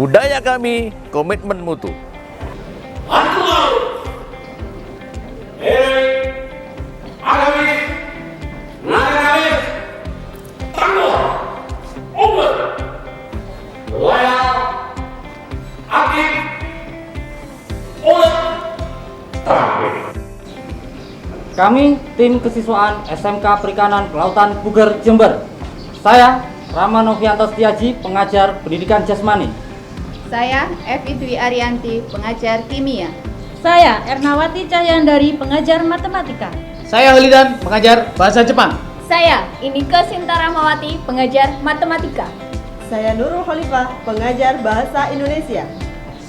Budaya kami, komitmen mutu. Kami tim kesiswaan SMK Perikanan Kelautan Puger Jember. Saya Rama Novianto Setiaji, pengajar pendidikan jasmani. Saya Evi Dwi Arianti, pengajar kimia. Saya Ernawati Cahyandari, pengajar matematika. Saya Holidan, pengajar bahasa Jepang. Saya Inika Sinta Rahmawati, pengajar matematika. Saya Nurul Khalifah, pengajar bahasa Indonesia.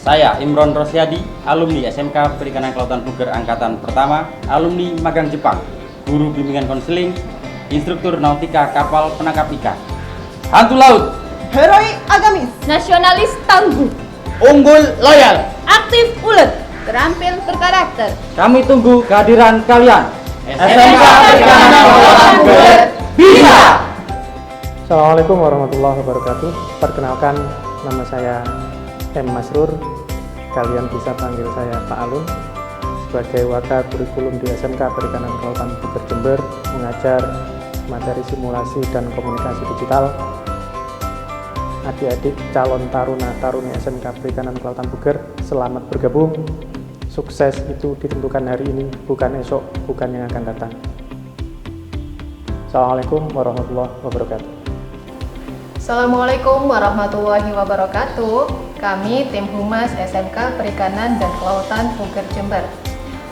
Saya Imron Rosyadi, alumni SMK Perikanan Kelautan Puger Angkatan Pertama, alumni magang Jepang, guru bimbingan konseling, instruktur nautika kapal penangkap ikan. Hantu laut, Heroik agamis, Nasionalis tangguh, Unggul loyal. aktif ulet. Terampil berkarakter. kami tunggu kehadiran kalian. SMK Perikanan Kelautan Puger bisa. Assalamualaikum warahmatullahi wabarakatuh. Perkenalkan, nama saya M. Masrur. Kalian bisa panggil saya Pak Alun. Sebagai Waka Kurikulum di SMK Perikanan Kelautan Puger Jember, mengajar materi simulasi dan komunikasi digital. Adik-adik calon taruna-taruni SMK Perikanan Kelautan Puger, selamat bergabung. Sukses itu ditentukan hari ini, bukan esok, bukan yang akan datang. Assalamualaikum warahmatullahi wabarakatuh. Assalamualaikum warahmatullahi wabarakatuh. Kami tim Humas SMK Perikanan dan Kelautan Puger Jember.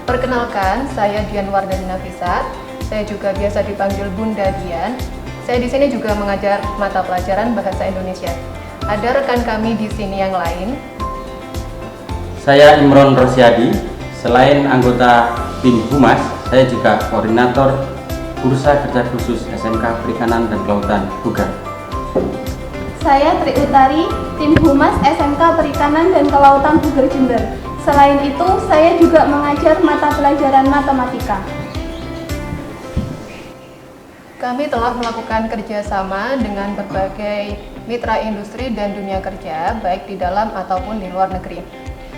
Perkenalkan, saya Dian Wardani Nafisat. Saya juga biasa dipanggil Bunda Dian. Saya di sini juga mengajar mata pelajaran bahasa Indonesia. Ada rekan kami di sini yang lain. Saya Imron Rosyadi. Selain anggota tim Humas, saya juga koordinator Bursa Kerja Khusus SMK Perikanan dan Kelautan Puger. Saya Tri Utari, tim Humas SMK Perikanan dan Kelautan Puger Jember. Selain itu, saya juga mengajar mata pelajaran matematika. Kami telah melakukan kerjasama dengan berbagai mitra industri dan dunia kerja, baik di dalam ataupun di luar negeri.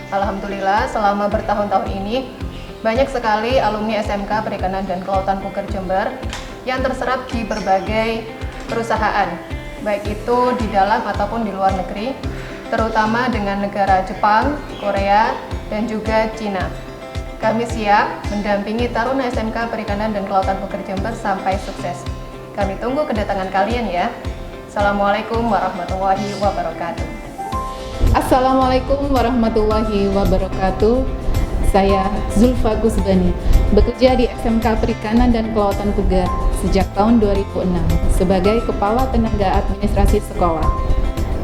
Alhamdulillah, selama bertahun-tahun ini, banyak sekali alumni SMK Perikanan dan Kelautan Puger Jember yang terserap di berbagai perusahaan, baik itu di dalam ataupun di luar negeri, terutama dengan negara Jepang, Korea, dan juga Cina. Kami siap mendampingi taruna SMK Perikanan dan Kelautan Puger Jember sampai sukses. Kami tunggu kedatangan kalian ya. Assalamualaikum warahmatullahi wabarakatuh. Assalamualaikum warahmatullahi wabarakatuh. Saya Zulfa Gusbani, bekerja di SMK Perikanan dan Kelautan Puger sejak tahun 2006 sebagai Kepala Tenaga Administrasi Sekolah.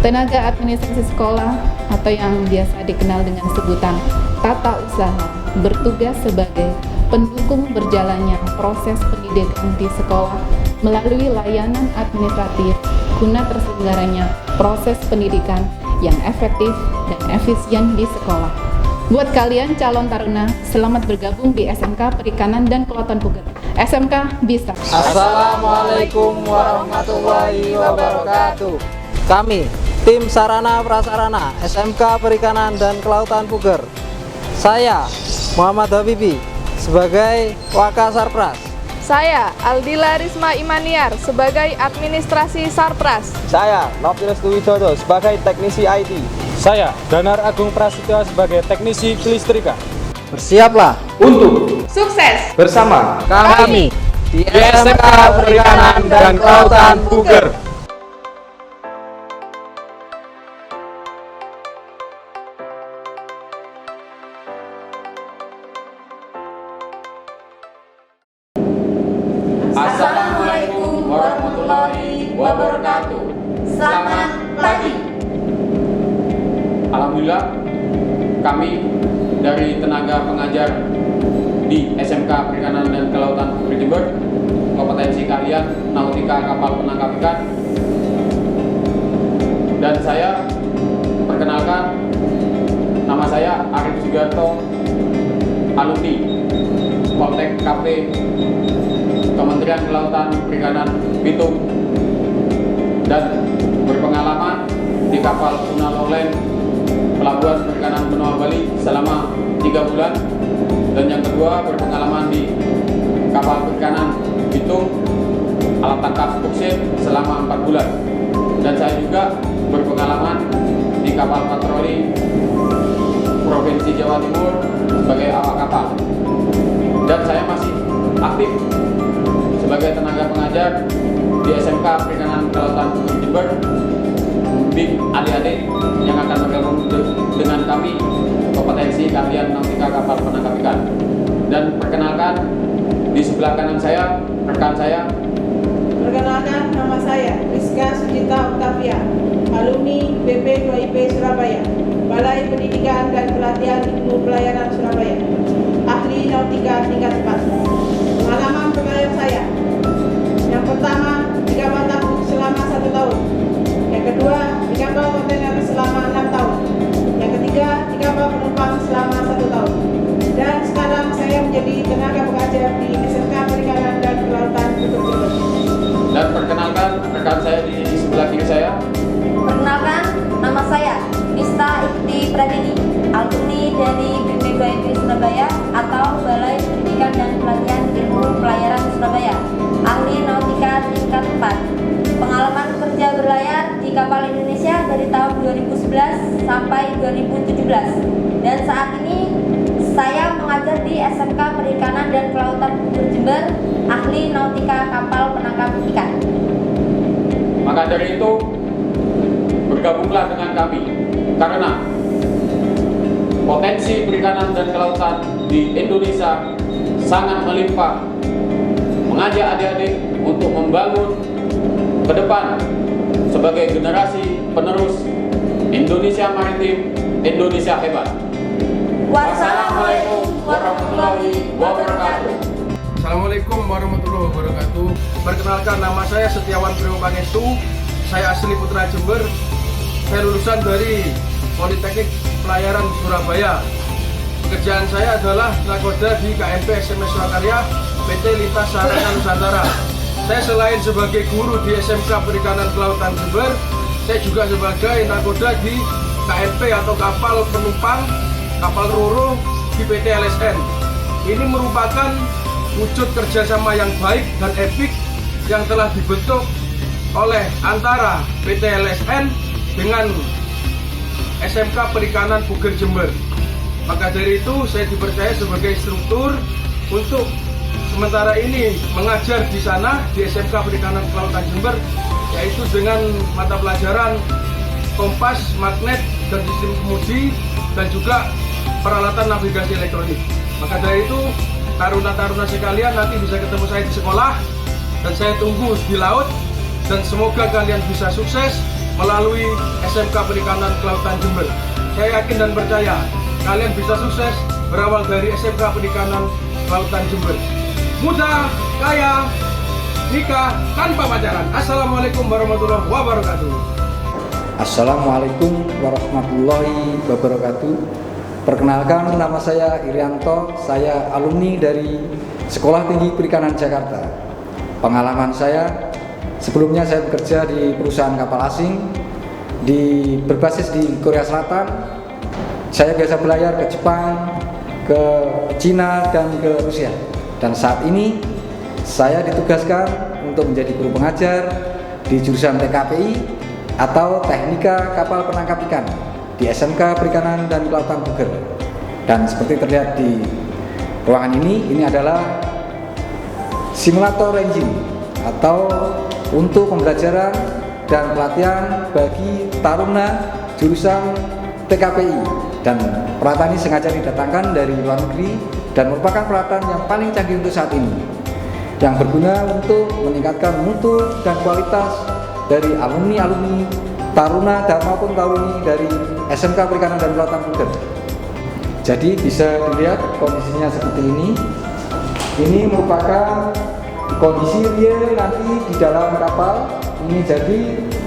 Tenaga Administrasi Sekolah atau yang biasa dikenal dengan sebutan tata usaha bertugas sebagai pendukung berjalannya proses pendidikan di sekolah melalui layanan administratif guna terselenggaranya proses pendidikan yang efektif dan efisien di sekolah. Buat kalian calon taruna, selamat bergabung di SMK Perikanan dan Kelautan Puger. SMK bisa. Assalamualaikum warahmatullahi wabarakatuh. Kami tim Sarana Prasarana SMK Perikanan dan Kelautan Puger. Saya Muhammad Habibi sebagai Waka Sarpras. Saya Aldila Risma Imaniar sebagai administrasi Sarpras. Saya Novi Restu Widodo sebagai teknisi IT. Saya Danar Agung Prasetyo sebagai teknisi kelistrikan. Bersiaplah untuk sukses bersama kami di SMK Perikanan dan Kelautan Puger. Assalamualaikum warahmatullahi wabarakatuh. Selamat pagi. Alhamdulillah, kami dari tenaga pengajar di SMK Perikanan dan Kelautan Puger Jember, kompetensi kalian nautika kapal penangkap ikan. Dan saya perkenalkan, nama saya Arif Sugiarto, alumni Poltek KP Kementerian Kelautan Perikanan Bitung, dan berpengalaman di kapal tuna lowland Pelabuhan Perikanan Benua Bali selama 3 bulan, dan yang kedua berpengalaman di kapal perikanan Bitung alat tangkap boksit selama 4 bulan, dan saya juga berpengalaman di kapal patroli Provinsi Jawa Timur sebagai awak kapal, dan saya masih aktif sebagai tenaga pengajar di SMK Perikanan Kelautan Puger Jember, membimbing adik-adik yang akan bergabung dengan kami kompetensi keahlian nautika kapal penangkap ikan. Dan perkenalkan, di sebelah kanan saya rekan saya. Perkenalkan, nama saya Rizka Sujita Octavia, alumni BP 2IP Surabaya, Balai Pendidikan dan Pelatihan Ilmu Pelayaran Surabaya, ahli nautika tingkat 4. Pengalaman berlayar saya, yang pertama di kapal tabung selama 1 tahun, yang kedua di kapal kontainer selama 6 tahun, yang ketiga di kapal penumpang selama 1 tahun, dan sekarang saya menjadi tenaga pengajar di SMK Perikanan dan Kelautan Puger Jember. Dan perkenalkan rekan saya di sebelah kiri saya. Perkenalkan, nama saya Nista Ikti Pradini, alumni dari BP 2IP Surabaya atau Balai Pendidikan dan Pelatihan Ilmu Pelayaran Surabaya, ahli nautika tingkat 4. Pengalaman kerja berlayar di kapal Indonesia dari tahun 2011 sampai 2017, dan saat ini saya mengajar di SMK Perikanan dan Kelautan Puger Jember, ahli nautika kapal penangkap ikan. Maka dari itu, bergabunglah dengan kami, karena potensi perikanan dan kelautan di Indonesia sangat melimpah, mengajak adik-adik untuk membangun ke depan sebagai generasi penerus Indonesia Maritim, Indonesia Hebat. Wassalamualaikum warahmatullahi wabarakatuh. Assalamualaikum warahmatullahi wabarakatuh. Perkenalkan, nama saya Setiawan Priyopangestu. Saya asli Putra Jember. Saya lulusan dari Politeknik Pelayaran Surabaya. Pekerjaan saya adalah nakoda di KMP SMS Swakarya PT Lintas Sarana Nusantara. Saya selain sebagai guru di SMK Perikanan Kelautan Jember, saya juga sebagai nakoda di KMP atau kapal penumpang, kapal Roro di PT LSN. Ini merupakan wujud kerjasama yang baik dan epik yang telah dibentuk oleh antara PT LSN dengan SMK Perikanan Puger Jember. Maka dari itu saya dipercaya sebagai instruktur untuk sementara ini mengajar di sana di SMK Perikanan Kelautan Jember, yaitu dengan mata pelajaran kompas, magnet, dan sistem kemudi, dan juga peralatan navigasi elektronik. Maka dari itu taruna-taruna sekalian nanti bisa ketemu saya di sekolah, dan saya tunggu di laut, dan semoga kalian bisa sukses melalui SMK Perikanan Kelautan Jember. Saya yakin dan percaya kalian bisa sukses berawal dari SMK Perikanan Kelautan Jember. Muda, kaya, nikah tanpa pacaran. Assalamualaikum warahmatullahi wabarakatuh. Assalamualaikum warahmatullahi wabarakatuh. Perkenalkan, nama saya Irianto. Saya alumni dari Sekolah Tinggi Perikanan Jakarta. Pengalaman saya, sebelumnya saya bekerja di perusahaan kapal asing berbasis di Korea Selatan. Saya biasa berlayar ke Jepang, ke Cina, dan ke Rusia. Dan saat ini saya ditugaskan untuk menjadi guru pengajar di jurusan TKPI atau Teknika Kapal Penangkap Ikan di SMK Perikanan dan Kelautan Puger. Dan seperti terlihat di ruangan ini adalah simulator engine atau untuk pembelajaran dan pelatihan bagi taruna jurusan TKPI. Dan peralatan ini sengaja didatangkan dari luar negeri dan merupakan peralatan yang paling canggih untuk saat ini, yang berguna untuk meningkatkan mutu dan kualitas dari alumni-alumni, taruna dan maupun taruni dari SMK Perikanan dan Kelautan Puger. Jadi bisa dilihat kondisinya seperti ini. Ini merupakan kondisi real nanti di dalam kapal ini. Jadi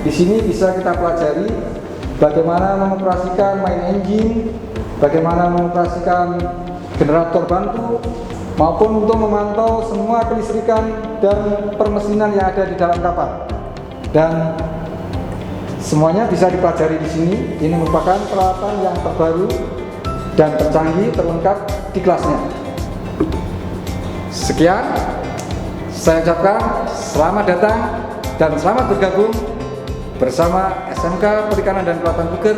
di sini bisa kita pelajari bagaimana mengoperasikan main engine, bagaimana mengoperasikan generator bantu, maupun untuk memantau semua kelistrikan dan permesinan yang ada di dalam kapal. Dan Semuanya bisa dipelajari di sini. Ini merupakan peralatan yang terbaru dan tercanggih terlengkap di kelasnya. Sekian, saya ucapkan selamat datang dan selamat bergabung bersama SMK Perikanan dan Kelautan Puger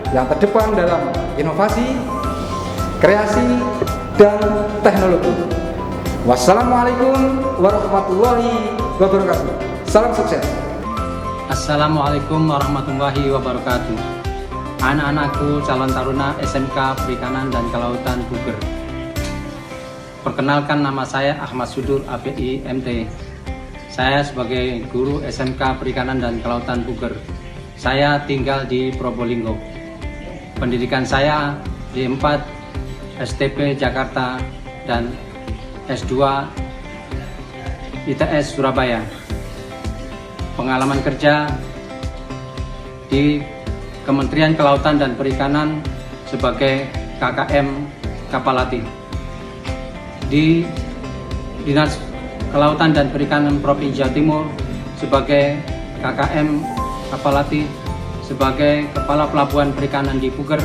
yang terdepan dalam inovasi, kreasi, dan teknologi. Wassalamualaikum warahmatullahi wabarakatuh. Salam sukses. Assalamualaikum warahmatullahi wabarakatuh. Anak-anakku calon taruna SMK Perikanan dan Kelautan Puger. Perkenalkan, nama saya Ahmad Sudur, API MT. Saya sebagai guru SMK Perikanan dan Kelautan Puger. Saya tinggal di Probolinggo. Pendidikan saya di 4 STP Jakarta dan S2 ITS Surabaya. Pengalaman kerja di Kementerian Kelautan dan Perikanan sebagai KKM Kapal Latih. Di Dinas Kelautan dan Perikanan Provinsi Jawa Timur sebagai KKM Kapal Latih, sebagai Kepala Pelabuhan Perikanan di Puger,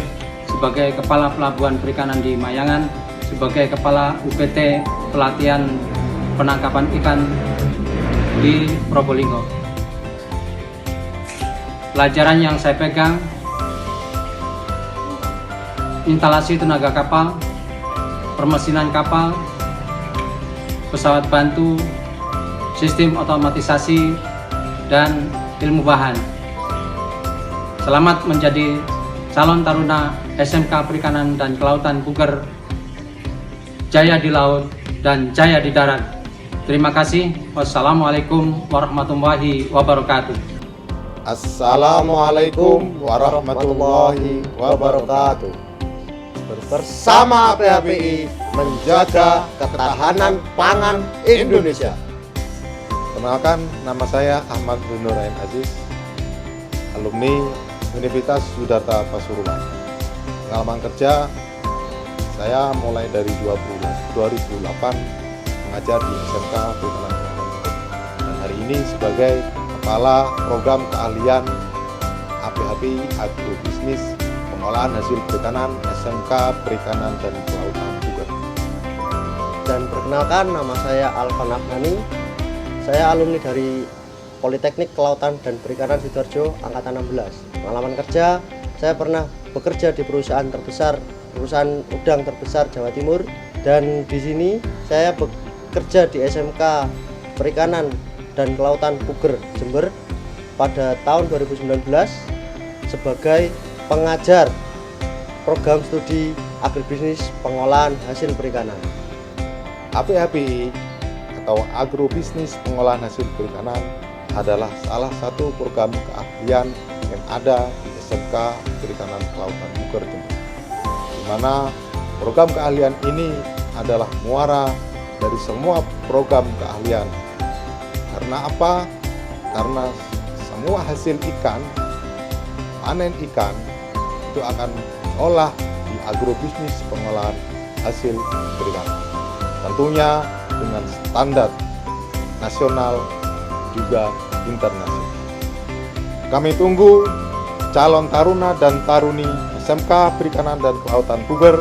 sebagai Kepala Pelabuhan Perikanan di Mayangan, sebagai Kepala UPT Pelatihan Penangkapan Ikan di Probolinggo. Pelajaran yang saya pegang: instalasi tenaga kapal, permesinan kapal, pesawat bantu, sistem otomatisasi, dan ilmu bahan. Selamat menjadi calon taruna SMK Perikanan dan Kelautan Puger. Jaya di laut dan jaya di darat. Terima kasih. Wassalamualaikum warahmatullahi wabarakatuh. Assalamualaikum warahmatullahi wabarakatuh. Bersama PHPI menjaga ketahanan pangan Indonesia. Kenalkan, nama saya Ahmad Nurain Aziz, alumni Universitas Sudarta Pasuruan. Pengalaman kerja saya mulai dari 2008 mengajar di SMK Perikanan dan hari ini sebagai Kepala Program Keahlian APHPI Agrobisnis Pengolahan Hasil Perikanan SMK Perikanan dan Kelautan Puger. Dan perkenalkan, nama saya Alvan Afnani. Saya alumni dari Politeknik Kelautan dan Perikanan Sidoarjo Angkatan 16. Pengalaman kerja, saya pernah bekerja di perusahaan udang terbesar Jawa Timur, dan di sini saya bekerja di SMK Perikanan dan Kelautan Puger Jember pada tahun 2019 sebagai pengajar program studi agribisnis pengolahan hasil perikanan. APHPI atau Agrobisnis Pengolahan Hasil Perikanan adalah salah satu program keahlian yang ada di SMK Perikanan Kelautan Puger Jember, di mana program keahlian ini adalah muara dari semua program keahlian. Karena apa? Karena semua hasil ikan, panen ikan itu akan diolah di agrobisnis pengolahan hasil perikanan. Tentunya dengan standar nasional juga internasional. Kami tunggu calon taruna dan taruni SMK Perikanan dan Kelautan Puger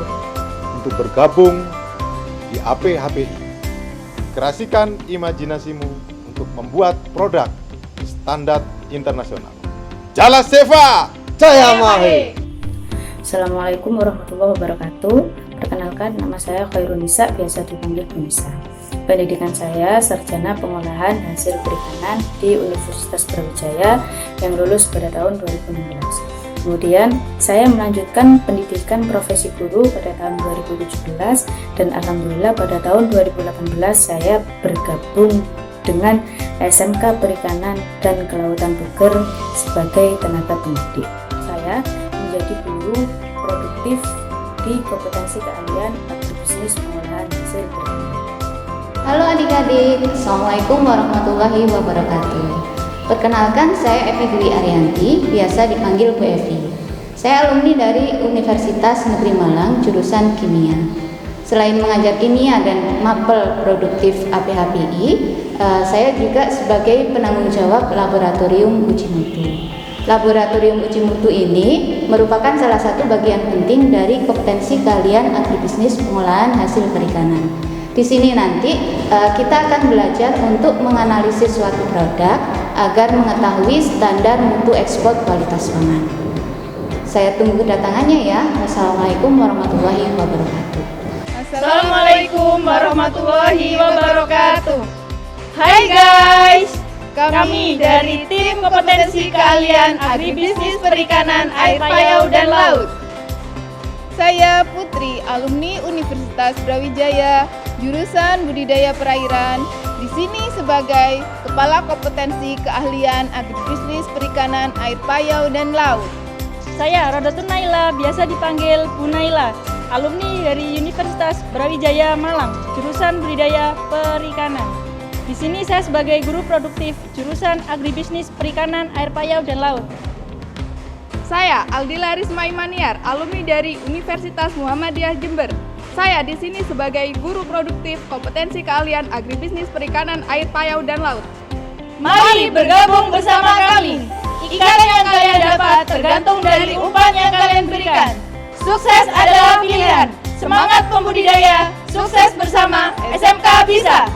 untuk bergabung di APHPI. Kreasikan imajinasimu untuk membuat produk standar internasional. Jala Seva, Jaya Mahe. Assalamualaikum warahmatullahi wabarakatuh. Perkenalkan, nama saya Khairunisa, biasa dipanggil Bunisa. Pendidikan saya sarjana pengolahan hasil perikanan di Universitas Brawijaya yang lulus pada tahun 2016. Kemudian saya melanjutkan pendidikan profesi guru pada tahun 2017 dan alhamdulillah pada tahun 2018 saya bergabung dengan SMK Perikanan dan Kelautan Puger sebagai tenaga pendidik. Saya menjadi guru produktif di kompetensi keahlian agribisnis pengolahan hasil perikanan. Halo adik-adik, Assalamualaikum warahmatullahi wabarakatuh. Perkenalkan, saya Evi Dwi Arianti, biasa dipanggil Bu Evi. Saya alumni dari Universitas Negeri Malang, jurusan Kimia. Selain mengajar kimia dan mapel produktif APHPI, saya juga sebagai penanggung jawab laboratorium uji mutu. Laboratorium uji mutu ini merupakan salah satu bagian penting dari kompetensi keahlian agribisnis pengolahan hasil perikanan. Di sini nanti kita akan belajar untuk menganalisis suatu produk agar mengetahui standar mutu ekspor kualitas pangan. Saya tunggu kedatangannya ya. Wassalamualaikum warahmatullahi wabarakatuh. Assalamualaikum warahmatullahi wabarakatuh. Hai guys, kami dari tim kompetensi keahlian agribisnis perikanan, air payau dan laut. Saya Putri, alumni Universitas Brawijaya, jurusan budidaya perairan. Di sini sebagai Kepala Kompetensi Keahlian Agribisnis Perikanan, Air Payau dan Laut. Saya Rodatun Naila, biasa dipanggil Bu Naila, alumni dari Universitas Brawijaya Malang, jurusan budidaya perikanan. Di sini saya sebagai guru produktif jurusan agribisnis perikanan, air payau dan laut. Saya Aldila Risma Imaniar, alumni dari Universitas Muhammadiyah Jember. Saya di sini sebagai guru produktif kompetensi keahlian agribisnis perikanan, air payau dan laut. Mari bergabung bersama kami. Ikan yang kalian dapat tergantung dari umpan yang kalian berikan. Sukses adalah pilihan. Semangat pembudidaya, sukses bersama, SMK bisa.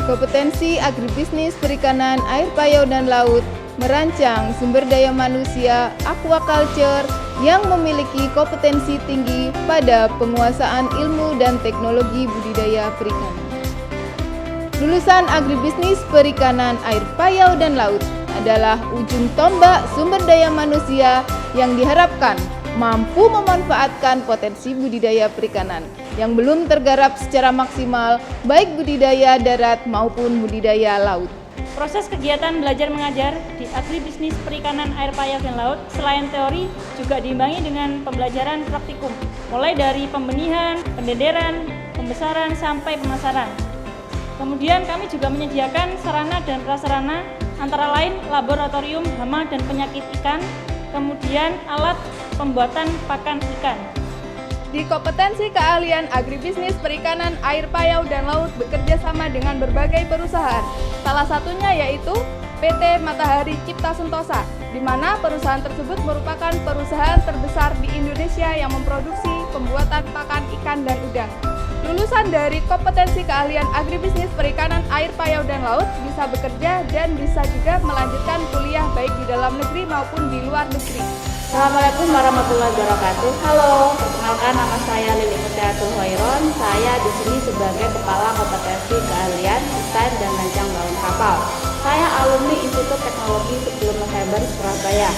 Kompetensi agribisnis perikanan, air payau dan laut merancang sumber daya manusia aquaculture yang memiliki kompetensi tinggi pada penguasaan ilmu dan teknologi budidaya perikanan. Lulusan agribisnis perikanan, air payau dan laut adalah ujung tombak sumber daya manusia yang diharapkan mampu memanfaatkan potensi budidaya perikanan yang belum tergarap secara maksimal, baik budidaya darat maupun budidaya laut. Proses kegiatan belajar mengajar di agribisnis perikanan, air payau dan laut selain teori juga diimbangi dengan pembelajaran praktikum, mulai dari pembenihan, pendederan, pembesaran sampai pemasaran. Kemudian kami juga menyediakan sarana dan prasarana antara lain laboratorium hama dan penyakit ikan, kemudian alat pembuatan pakan ikan. Di kompetensi keahlian agribisnis perikanan, air payau dan laut bekerja sama dengan berbagai perusahaan. Salah satunya yaitu PT Matahari Cipta Sentosa, di mana perusahaan tersebut merupakan perusahaan terbesar di Indonesia yang memproduksi pembuatan pakan ikan dan udang. Lulusan dari kompetensi keahlian agribisnis perikanan, air payau dan laut bisa bekerja dan bisa juga melanjutkan kuliah baik di dalam negeri maupun di luar negeri. Assalamualaikum warahmatullahi wabarakatuh. Halo, perkenalkan nama saya Lili Mutiatul Hoiron. Saya di sini sebagai Kepala Kompetensi Keahlian Desain dan Rancang Bangun Kapal. Saya alumni Institut Teknologi 10 November Surabaya.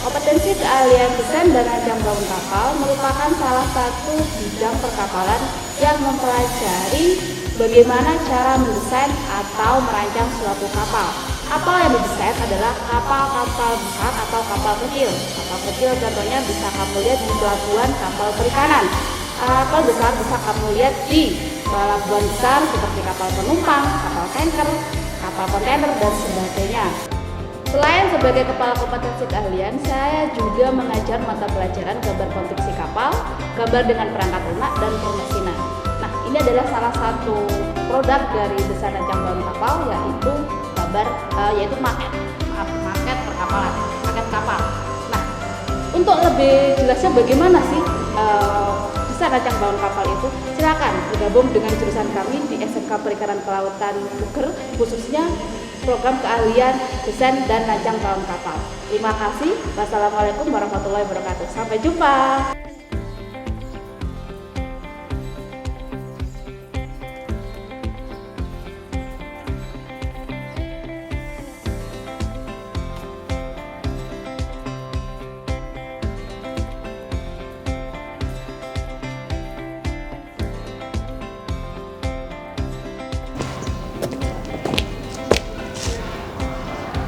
Kompetensi keahlian desain dan rancang bangun kapal merupakan salah satu bidang perkapalan yang mempelajari bagaimana cara mendesain atau merancang suatu kapal. Kapal yang didesain adalah kapal-kapal besar atau kapal kecil. Kapal kecil contohnya bisa kamu lihat di pelabuhan kapal perikanan. Kapal besar bisa kamu lihat di pelabuhan besar seperti kapal penumpang, kapal tanker, kapal kontainer dan sebagainya. Selain sebagai Kepala Kompetensi Keahlian, saya juga mengajar mata pelajaran gambar konstruksi kapal, gambar dengan perangkat lunak, dan pemesinan. Nah, ini adalah salah satu produk dari desain rancang bangun kapal, yaitu maket perkapalan, maket kapal. Nah, untuk lebih jelasnya bagaimana sih desain rancang bangun kapal itu, silakan bergabung dengan jurusan kami di SMK Perikanan Kelautan Puger, khususnya program keahlian desain dan rancang bangun kapal. Terima kasih. Wassalamualaikum warahmatullahi wabarakatuh. Sampai jumpa.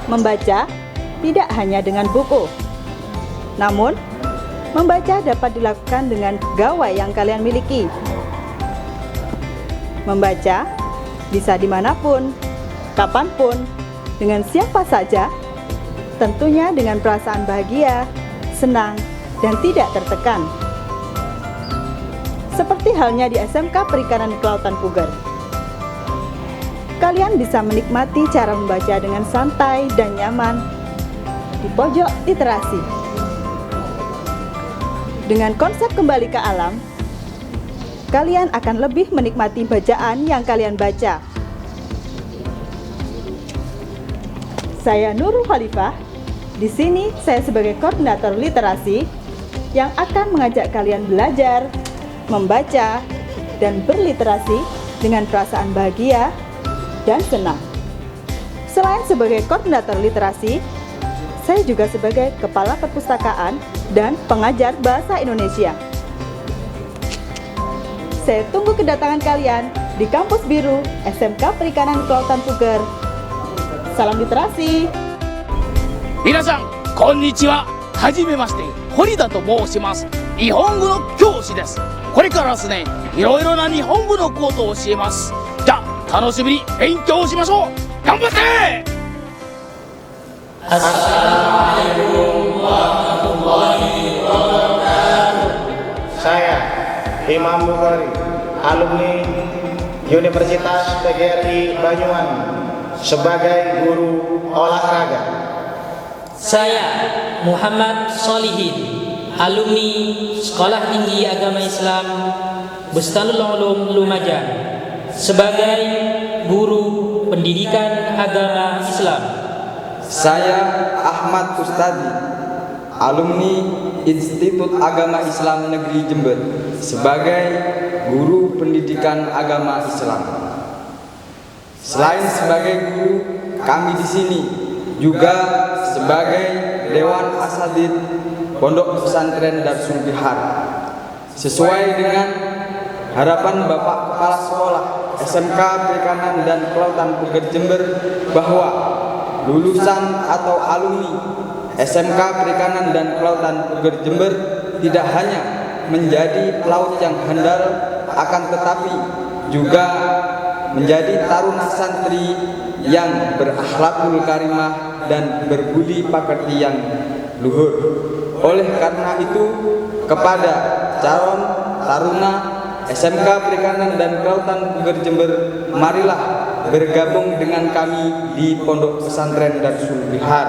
Membaca tidak hanya dengan buku, namun membaca dapat dilakukan dengan gawai yang kalian miliki. Membaca bisa dimanapun, kapanpun, dengan siapa saja, tentunya dengan perasaan bahagia, senang, dan tidak tertekan. Seperti halnya di SMK Perikanan Kelautan Puger. Kalian bisa menikmati cara membaca dengan santai dan nyaman. di pojok literasi. Dengan konsep kembali ke alam, kalian akan lebih menikmati bacaan yang kalian baca. Saya Nurul Khalifah. Di sini saya sebagai koordinator literasi yang akan mengajak kalian belajar, membaca, dan berliterasi dengan perasaan bahagia dan senang. Selain sebagai koordinator literasi, saya juga sebagai kepala perpustakaan dan pengajar bahasa Indonesia. Saya tunggu kedatangan kalian di Kampus Biru SMK Perikanan Kelautan Puger. Salam literasi. 皆さんこんにちは。はじめまして、堀田と申します。日本語の教師です。これからですね、いろいろな日本語のことを教えます。じゃあ楽しみに勉強しましょう。頑張って。 Assalamualaikum warahmatullahi wabarakatuh. Saya Imam Bukhari, alumni Universitas PGRI Banyuwangi sebagai guru olahraga. Saya Muhammad Solihin, alumni Sekolah Tinggi Agama Islam Bustanul Ulum Lumajang sebagai guru pendidikan agama Islam. Saya Ahmad Ustadi, alumni Institut Agama Islam Negeri Jember sebagai guru pendidikan agama Islam. Selain sebagai guru, kami di sini juga sebagai Dewan Asatidz Pondok Pesantren Darsul Bihar. Sesuai dengan harapan Bapak Kepala Sekolah SMK Perikanan dan Kelautan Puger Jember bahwa lulusan atau alumni SMK Perikanan dan Kelautan Puger Jember tidak hanya menjadi pelaut yang handal, akan tetapi juga menjadi taruna santri yang berakhlakul karimah dan berbudi pekerti yang luhur. Oleh karena itu, kepada calon taruna SMK Perikanan dan Kelautan Puger Jember, marilah bergabung dengan kami di Pondok Pesantren Darsul Bihar.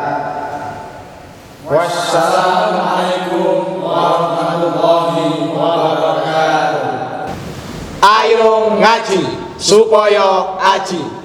Wassalamualaikum warahmatullahi wabarakatuh. Ayo ngaji supaya aji.